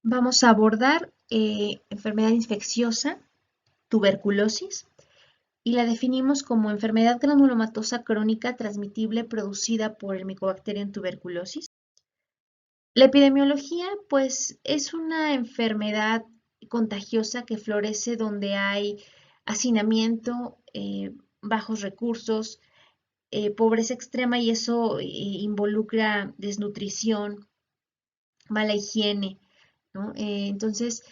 Vamos a abordar enfermedad infecciosa, tuberculosis, y la definimos como enfermedad granulomatosa crónica transmitible producida por el Mycobacterium tuberculosis. La epidemiología, pues, es una enfermedad contagiosa que florece donde hay hacinamiento, bajos recursos, pobreza extrema y eso involucra desnutrición, mala higiene, ¿no? Entonces,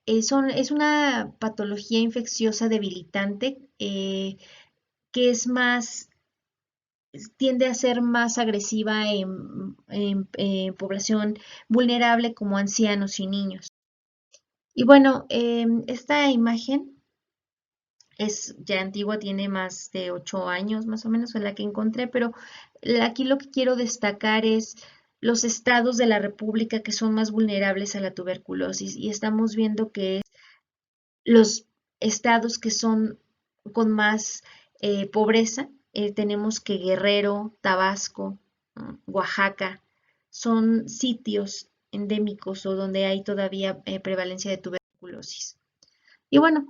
es una patología infecciosa debilitante que es más, tiende a ser más agresiva en población vulnerable como ancianos y niños. Y bueno, esta imagen es ya antigua, tiene más de 8 años más o menos, fue la que encontré, pero aquí lo que quiero destacar es los estados de la República que son más vulnerables a la tuberculosis y estamos viendo que los estados que son con más pobreza, tenemos que Guerrero, Tabasco, Oaxaca, son sitios endémicos o donde hay todavía prevalencia de tuberculosis. Y bueno,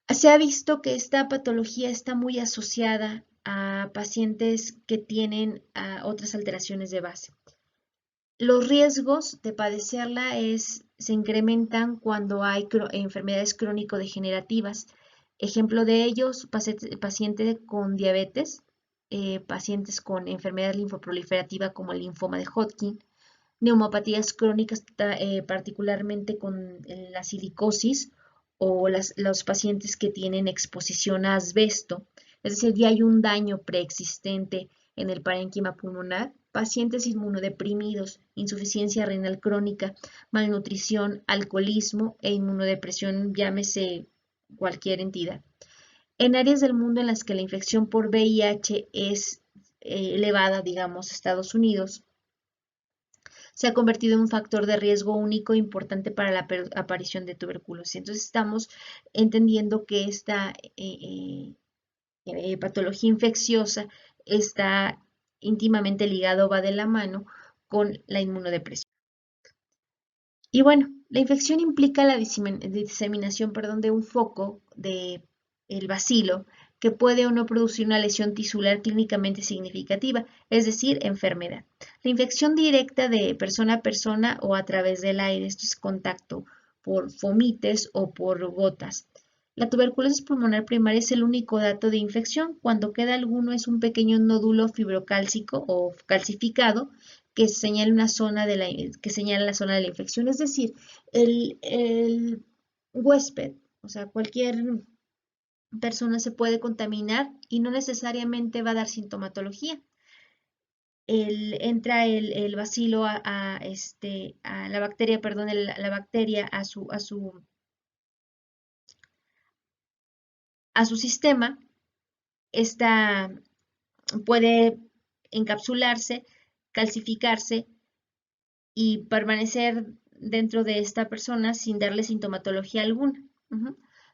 se ha visto que esta patología está muy asociada a pacientes que tienen otras alteraciones de base. Los riesgos de padecerla se incrementan cuando hay enfermedades crónico-degenerativas. Ejemplo de ellos, pacientes con diabetes, pacientes con enfermedad linfoproliferativa como el linfoma de Hodgkin, neumopatías crónicas, particularmente con la silicosis o los pacientes que tienen exposición a asbesto, es decir, ya hay un daño preexistente en el parénquima pulmonar, pacientes inmunodeprimidos, insuficiencia renal crónica, malnutrición, alcoholismo e inmunodepresión, llámese cualquier entidad. En áreas del mundo en las que la infección por VIH es elevada, digamos, Estados Unidos, se ha convertido en un factor de riesgo único e importante para la aparición de tuberculosis. Entonces estamos entendiendo que esta patología infecciosa está íntimamente ligado, va de la mano con la inmunodepresión. Y bueno, la infección implica la diseminación, perdón, de un foco de el bacilo que puede o no producir una lesión tisular clínicamente significativa, es decir, enfermedad. La infección directa de persona a persona o a través del aire, esto es contacto por fomites o por gotas. La tuberculosis pulmonar primaria es el único dato de infección. Cuando queda alguno es un pequeño nódulo fibrocálcico o calcificado que señala una zona que señala la zona de la infección. Es decir, el huésped, o sea, cualquier persona se puede contaminar y no necesariamente va a dar sintomatología. Entra el bacilo a la bacteria, perdón, la bacteria a su sistema, esta puede encapsularse, calcificarse y permanecer dentro de esta persona sin darle sintomatología alguna.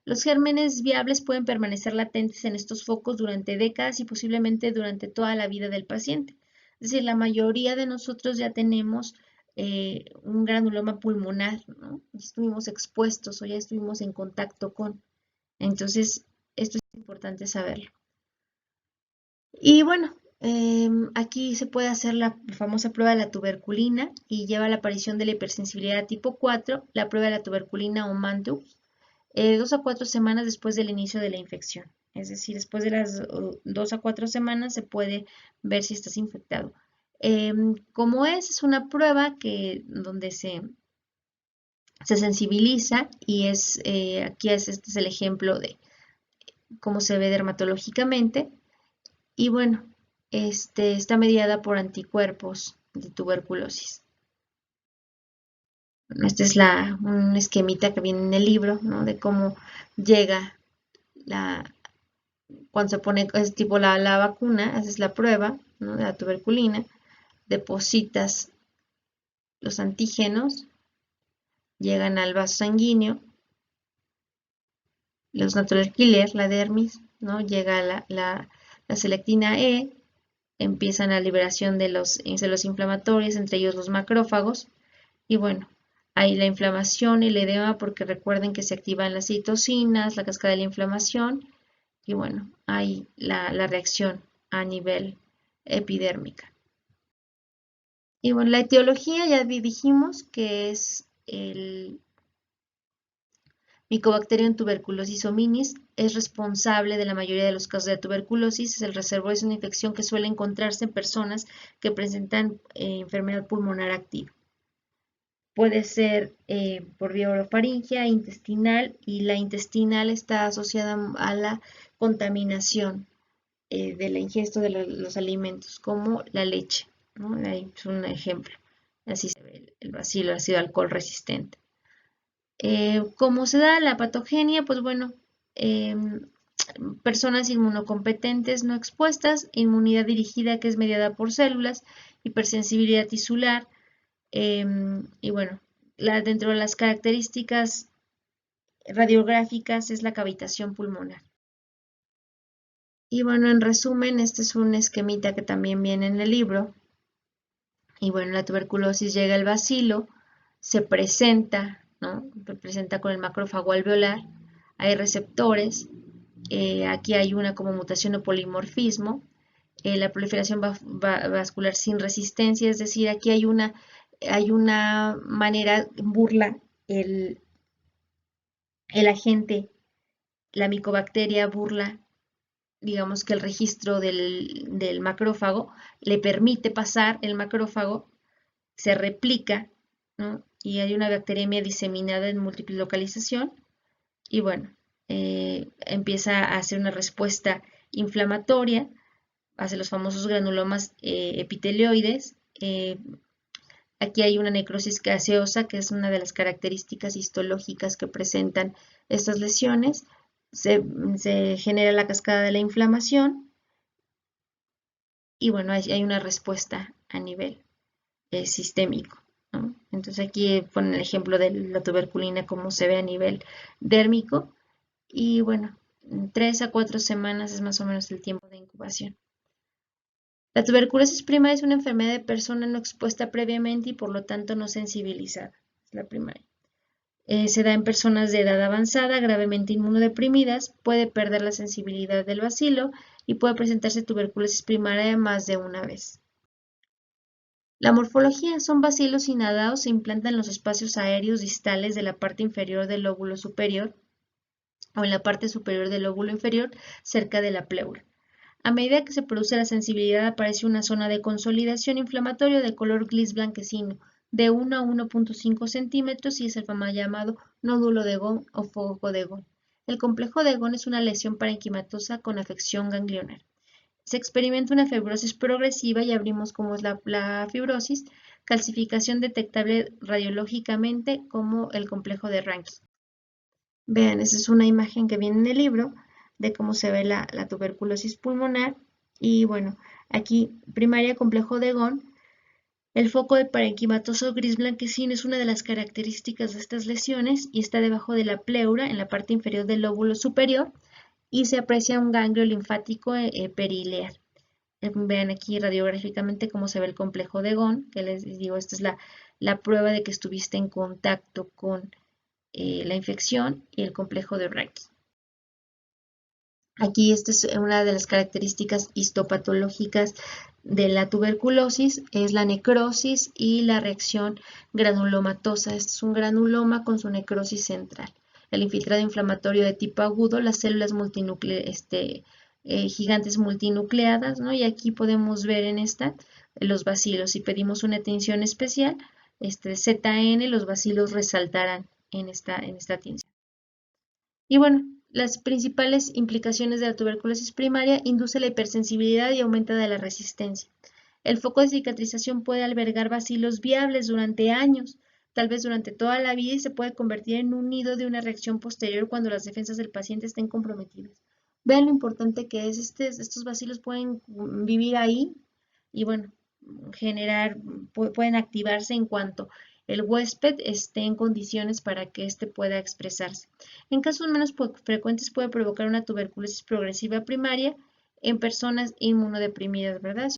Los gérmenes viables pueden permanecer latentes en estos focos durante décadas y posiblemente durante toda la vida del paciente. Es decir, la mayoría de nosotros ya tenemos un granuloma pulmonar, ¿no? Estuvimos expuestos o ya estuvimos en contacto con. Entonces, esto es importante saberlo. Y bueno, aquí se puede hacer la famosa prueba de la tuberculina y lleva a la aparición de la hipersensibilidad tipo 4, la prueba de la tuberculina o MANTU, 2 a 4 semanas después del inicio de la infección. Es decir, después de las 2 a 4 semanas se puede ver si estás infectado. Como es una prueba donde se sensibiliza y este es el ejemplo de cómo se ve dermatológicamente. Y bueno, está mediada por anticuerpos de tuberculosis. Este es un esquemita que viene en el libro, ¿no? De cómo llega cuando se pone, es tipo la vacuna, haces la prueba, ¿no? De la tuberculina, depositas los antígenos, llegan al vaso sanguíneo, los natural killer, la dermis, ¿no? Llega la selectina E, empiezan la liberación de los inflamatorios, entre ellos los macrófagos, y bueno, Hay la inflamación y el edema porque recuerden que se activan las citocinas, la cascada de la inflamación y bueno, hay la reacción a nivel epidérmica. Y bueno, la etiología ya dijimos que es el Mycobacterium tuberculosis hominis, es responsable de la mayoría de los casos de tuberculosis. El reservorio es una infección que suele encontrarse en personas que presentan enfermedad pulmonar activa. Puede ser por vía orofaringea, intestinal, y la intestinal está asociada a la contaminación de la ingesta de los alimentos, como la leche, ¿no? Ahí es un ejemplo. Así se ve el bacilo, el ácido alcohol resistente. ¿Cómo se da la patogenia? Pues bueno, personas inmunocompetentes no expuestas, inmunidad dirigida que es mediada por células, hipersensibilidad tisular, y bueno, dentro de las características radiográficas es la cavitación pulmonar. Y bueno, en resumen, este es un esquemita que también viene en el libro. Y bueno, la tuberculosis llega al bacilo, se presenta, ¿no? Se presenta con el macrófago alveolar, hay receptores, aquí hay una como mutación o polimorfismo, la proliferación vascular sin resistencia, es decir, aquí hay una manera, burla el agente, la micobacteria burla, digamos que el registro del macrófago, le permite pasar el macrófago, se replica, ¿no? Y hay una bacteriemia diseminada en múltiple localización y bueno, empieza a hacer una respuesta inflamatoria, hace los famosos granulomas epitelioides. Aquí hay una necrosis gaseosa, que es una de las características histológicas que presentan estas lesiones. Se genera la cascada de la inflamación y bueno, hay una respuesta a nivel sistémico, ¿no? Entonces aquí ponen el ejemplo de la tuberculina, cómo se ve a nivel dérmico y bueno, 3 a 4 semanas es más o menos el tiempo de incubación. La tuberculosis primaria es una enfermedad de persona no expuesta previamente y por lo tanto no sensibilizada. Es la primaria. Se da en personas de edad avanzada, gravemente inmunodeprimidas, puede perder la sensibilidad del bacilo y puede presentarse tuberculosis primaria más de una vez. La morfología son bacilos inadados, se implantan en los espacios aéreos distales de la parte inferior del lóbulo superior o en la parte superior del lóbulo inferior, cerca de la pleura. A medida que se produce la sensibilidad aparece una zona de consolidación inflamatoria de color gris blanquecino de 1 a 1.5 centímetros y es el llamado nódulo de Gone o foco de Gone. El complejo de Gone es una lesión parenquimatosa con afección ganglionar. Se experimenta una fibrosis progresiva y abrimos cómo es la fibrosis, calcificación detectable radiológicamente como el complejo de Rankin. Vean, esa es una imagen que viene en el libro de cómo se ve la tuberculosis pulmonar. Y bueno, aquí primaria complejo de Gone. El foco de parenquimatoso gris blanquecino es una de las características de estas lesiones y está debajo de la pleura en la parte inferior del lóbulo superior y se aprecia un ganglio linfático periileal. Vean aquí radiográficamente cómo se ve el complejo de Gone, que les digo, esta es la prueba de que estuviste en contacto con la infección y el complejo de Rankin. Aquí esta es una de las características histopatológicas de la tuberculosis, es la necrosis y la reacción granulomatosa. Este es un granuloma con su necrosis central. El infiltrado inflamatorio de tipo agudo, las células gigantes multinucleadas, ¿no? Y aquí podemos ver en esta los bacilos. Si pedimos una atención especial, ZN, los bacilos resaltarán en esta tinción. Y bueno, las principales implicaciones de la tuberculosis primaria induce la hipersensibilidad y aumenta de la resistencia. El foco de cicatrización puede albergar bacilos viables durante años, tal vez durante toda la vida, y se puede convertir en un nido de una reacción posterior cuando las defensas del paciente estén comprometidas. Vean lo importante que es, estos bacilos pueden vivir ahí y bueno, pueden activarse en cuanto el huésped esté en condiciones para que éste pueda expresarse. En casos menos frecuentes puede provocar una tuberculosis progresiva primaria en personas inmunodeprimidas, ¿verdad?